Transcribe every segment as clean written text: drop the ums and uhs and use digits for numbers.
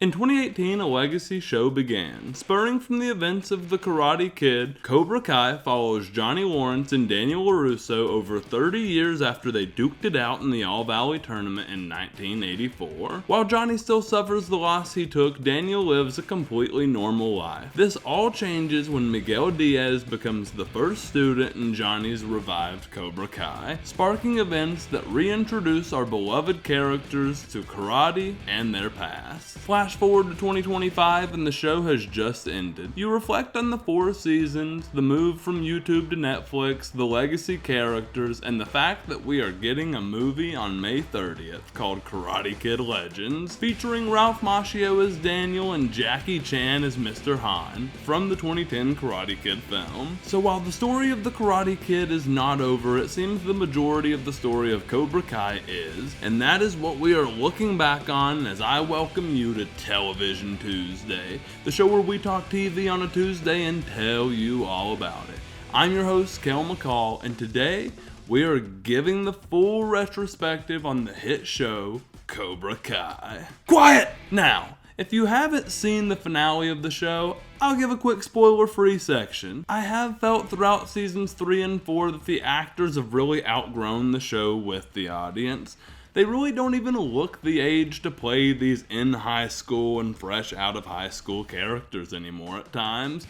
In 2018, a legacy show began. Spurring from the events of The Karate Kid, Cobra Kai follows Johnny Lawrence and Daniel LaRusso over 30 years after they duked it out in the All-Valley Tournament in 1984. While Johnny still suffers the loss he took, Daniel lives a completely normal life. This all changes when Miguel Diaz becomes the first student in Johnny's revived Cobra Kai, sparking events that reintroduce our beloved characters to karate and their past. Flash forward to 2025 and the show has just ended. You reflect on the 4 seasons, the move from YouTube to Netflix, the legacy characters, and the fact that we are getting a movie on May 30th called Karate Kid Legends, featuring Ralph Macchio as Daniel and Jackie Chan as Mr. Han from the 2010 Karate Kid film. So while the story of the Karate Kid is not over, it seems the majority of the story of Cobra Kai is, and that is what we are looking back on as I welcome you to Television Tuesday, the show where we talk TV on a Tuesday and tell you all about it. I'm your host, Kael, and today we are giving the full retrospective on the hit show, Cobra Kai. Quiet! Now, if you haven't seen the finale of the show, I'll give a quick spoiler-free section. I have felt throughout seasons 3 and 4 that the actors have really outgrown the show with the audience. They really don't even look the age to play these in high school and fresh out of high school characters anymore at times.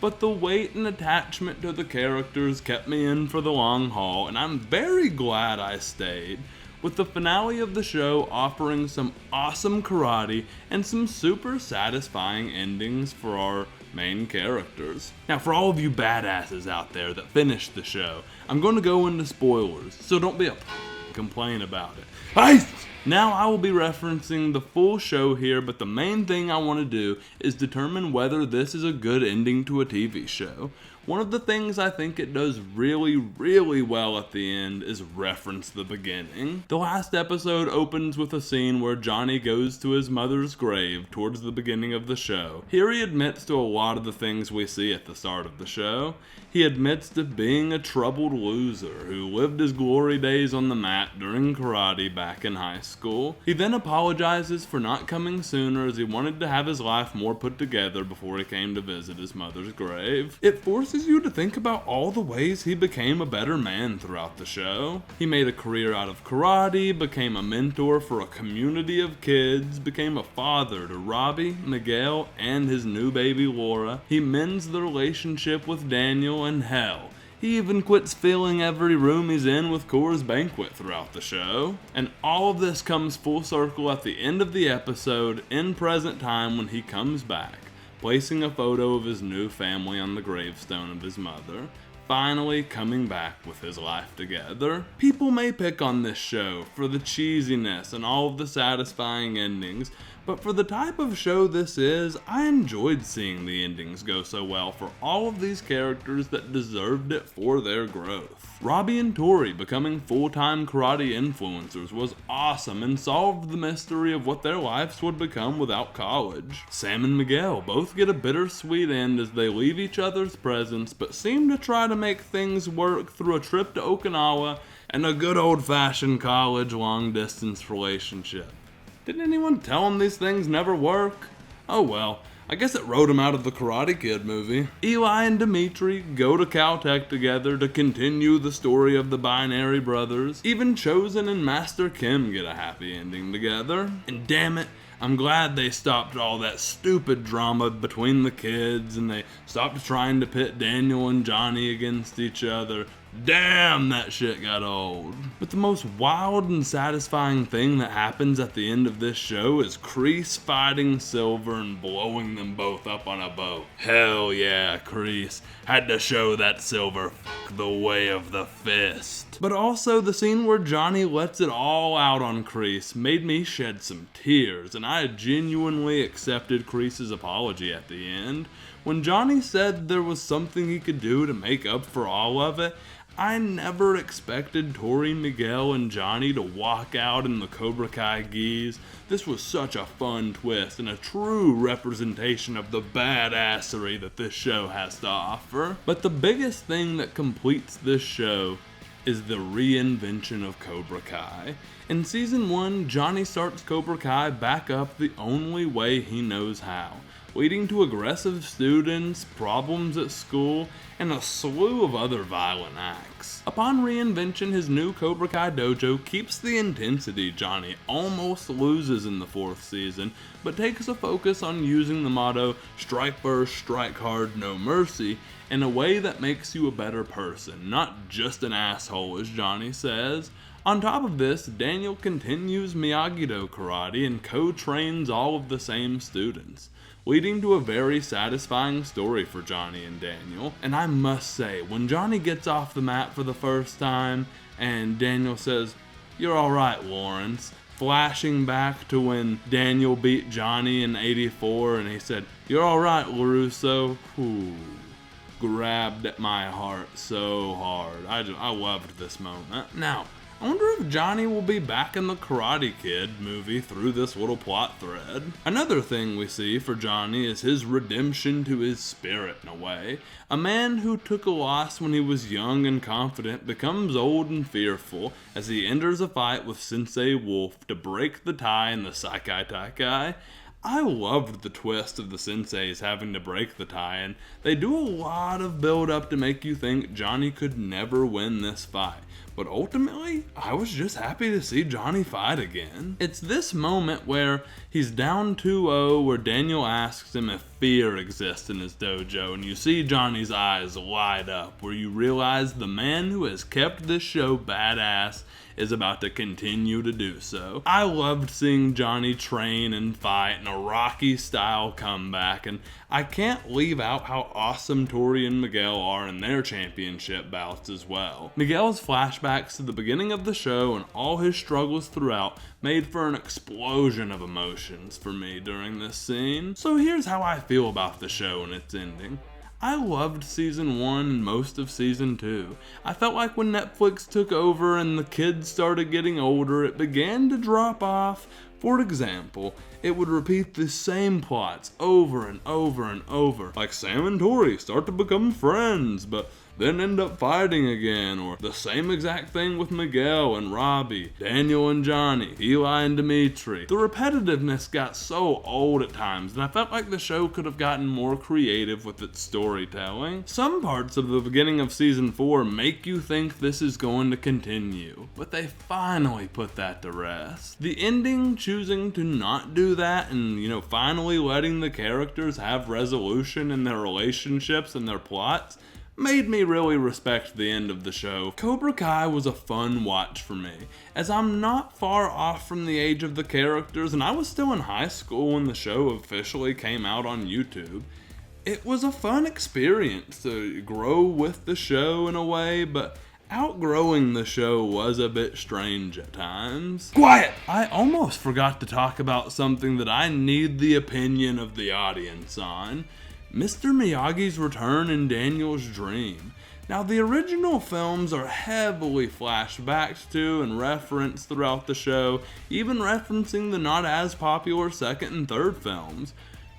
But the weight and attachment to the characters kept me in for the long haul, and I'm very glad I stayed, with the finale of the show offering some awesome karate and some super satisfying endings for our main characters. Now, for all of you badasses out there that finished the show, I'm going to go into spoilers, so don't be a complain about it. Now I will be referencing the full show here, but the main thing I want to do is determine whether this is a good ending to a TV show. One of the things I think it does really well at the end is reference the beginning. The last episode opens with a scene where Johnny goes to his mother's grave towards the beginning of the show. Here he admits to a lot of the things we see at the start of the show. He admits to being a troubled loser who lived his glory days on the mat during karate back in high school. He then apologizes for not coming sooner as he wanted to have his life more put together before he came to visit his mother's grave. It forces you to think about all the ways he became a better man throughout the show. He made a career out of karate, became a mentor for a community of kids, became a father to Robbie, Miguel, and his new baby Laura. He mends the relationship with Daniel, and hell, he even quits filling every room he's in with Coors Banquet throughout the show. And all of this comes full circle at the end of the episode, in present time when he comes back, placing a photo of his new family on the gravestone of his mother, finally coming back with his life together. People may pick on this show for the cheesiness and all of the satisfying endings, but for the type of show this is, I enjoyed seeing the endings go so well for all of these characters that deserved it for their growth. Robbie and Tori becoming full-time karate influencers was awesome and solved the mystery of what their lives would become without college. Sam and Miguel both get a bittersweet end as they leave each other's presence but seem to try to make things work through a trip to Okinawa and a good old-fashioned college long-distance relationship. Didn't anyone tell them these things never work? Oh well, I guess it wrote him out of the Karate Kid movie. Eli and Dimitri go to Caltech together to continue the story of the Binary Brothers. Even Chosen and Master Kim get a happy ending together. And damn it, I'm glad they stopped all that stupid drama between the kids and they stopped trying to pit Daniel and Johnny against each other. Damn, that shit got old. But the most wild and satisfying thing that happens at the end of this show is Kreese fighting Silver and blowing them both up on a boat. Hell yeah, Kreese had to show that Silver the way of the fist. But also the scene where Johnny lets it all out on Kreese made me shed some tears, and I genuinely accepted Kreese's apology at the end. When Johnny said there was something he could do to make up for all of it, I never expected Tori, Miguel, and Johnny to walk out in the Cobra Kai gis. This was such a fun twist and a true representation of the badassery that this show has to offer. But the biggest thing that completes this show is the reinvention of Cobra Kai. In season 1, Johnny starts Cobra Kai back up the only way he knows how, leading to aggressive students, problems at school, and a slew of other violent acts. Upon reinvention, his new Cobra Kai dojo keeps the intensity Johnny almost loses in the 4th season, but takes a focus on using the motto, strike first, strike hard, no mercy, in a way that makes you a better person, not just an asshole, as Johnny says. On top of this, Daniel continues Miyagi-Do karate and co-trains all of the same students, leading to a very satisfying story for Johnny and Daniel. And I must say, when Johnny gets off the mat for the first time and Daniel says, "You're alright, Lawrence," flashing back to when Daniel beat Johnny in '84 and he said, "You're alright, LaRusso," grabbed at my heart so hard. I loved this moment. Now, I wonder if Johnny will be back in the Karate Kid movie through this little plot thread. Another thing we see for Johnny is his redemption to his spirit in a way. A man who took a loss when he was young and confident becomes old and fearful as he enters a fight with Sensei Wolf to break the tie in the Saikai Taikai. I loved the twist of the senseis having to break the tie, and they do a lot of build up to make you think Johnny could never win this fight. But ultimately, I was just happy to see Johnny fight again. It's this moment where he's down 2-0, where Daniel asks him if fear exists in his dojo, and you see Johnny's eyes light up, where you realize the man who has kept this show badass is about to continue to do so. I loved seeing Johnny train and fight in a Rocky-style comeback, and I can't leave out how awesome Tori and Miguel are in their championship bouts as well. Miguel's flashbacks to the beginning of the show and all his struggles throughout made for an explosion of emotions for me during this scene. So here's how I feel about the show and its ending. I loved season 1 and most of season 2. I felt like when Netflix took over and the kids started getting older, it began to drop off. For example, it would repeat the same plots over and over and over, like Sam and Tori start to become friends, but then end up fighting again, or the same exact thing with Miguel and Robbie, Daniel and Johnny, Eli and Dimitri. The repetitiveness got so old at times, and I felt like the show could have gotten more creative with its storytelling. Some parts of the beginning of season 4 make you think this is going to continue, but they finally put that to rest. The ending choosing to not do that and, finally letting the characters have resolution in their relationships and their plots made me really respect the end of the show. Cobra Kai was a fun watch for me, as I'm not far off from the age of the characters and I was still in high school when the show officially came out on YouTube. It was a fun experience to grow with the show in a way, but outgrowing the show was a bit strange at times. Quiet! I almost forgot to talk about something that I need the opinion of the audience on. Mr. Miyagi's return in Daniel's dream. Now, the original films are heavily flashed back to and referenced throughout the show, even referencing the not as popular second and third films.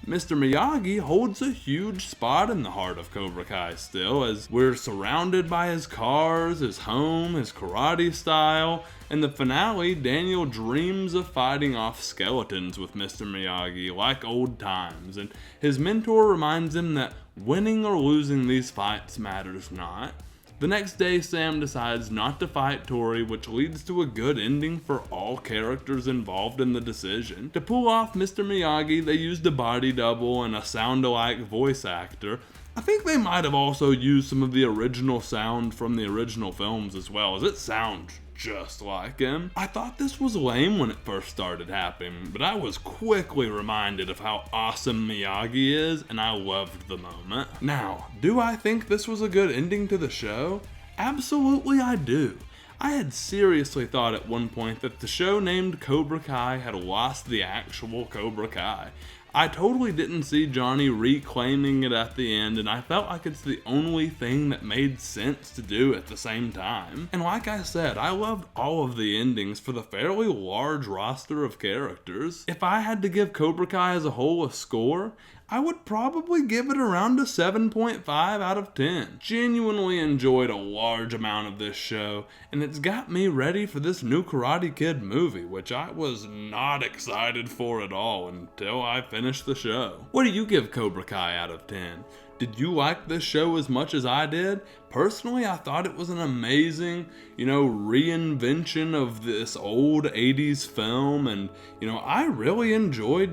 Mr. Miyagi holds a huge spot in the heart of Cobra Kai still, as we're surrounded by his cars, his home, his karate style. In the finale, Daniel dreams of fighting off skeletons with Mr. Miyagi like old times, and his mentor reminds him that winning or losing these fights matters not. The next day, Sam decides not to fight Tori, which leads to a good ending for all characters involved in the decision. To pull off Mr. Miyagi, they used a body double and a sound-alike voice actor. I think they might have also used some of the original sound from the original films as well, as it sounds just like him. I thought this was lame when it first started happening, but I was quickly reminded of how awesome Miyagi is, and I loved the moment. Now, do I think this was a good ending to the show? Absolutely I do. I had seriously thought at one point that the show named Cobra Kai had lost the actual Cobra Kai. I totally didn't see Johnny reclaiming it at the end, and I felt like it's the only thing that made sense to do at the same time. And like I said, I loved all of the endings for the fairly large roster of characters. If I had to give Cobra Kai as a whole a score, I would probably give it around a 7.5 out of 10. Genuinely enjoyed a large amount of this show, and it's got me ready for this new Karate Kid movie, which I was not excited for at all until I finished the show. What do you give Cobra Kai out of 10? Did you like this show as much as I did? Personally, I thought it was an amazing, reinvention of this old 80s film, and, I really enjoyed,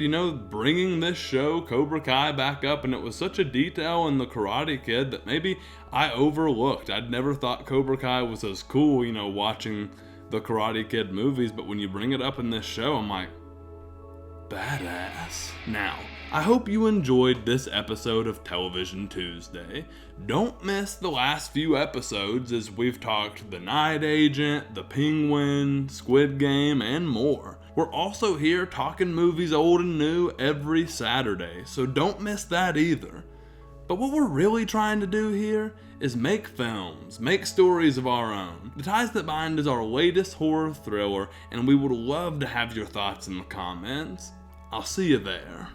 bringing this show, Cobra Kai, back up, and it was such a detail in the Karate Kid that maybe I overlooked. I'd never thought Cobra Kai was as cool, watching the Karate Kid movies, but when you bring it up in this show, I'm like, badass. Now, I hope you enjoyed this episode of Television Tuesday. Don't miss the last few episodes as we've talked The Night Agent, The Penguin, Squid Game, and more. We're also here talking movies old and new every Saturday, so don't miss that either. But what we're really trying to do here is make films, make stories of our own. The Ties That Bind is our latest horror thriller, and we would love to have your thoughts in the comments. I'll see you there.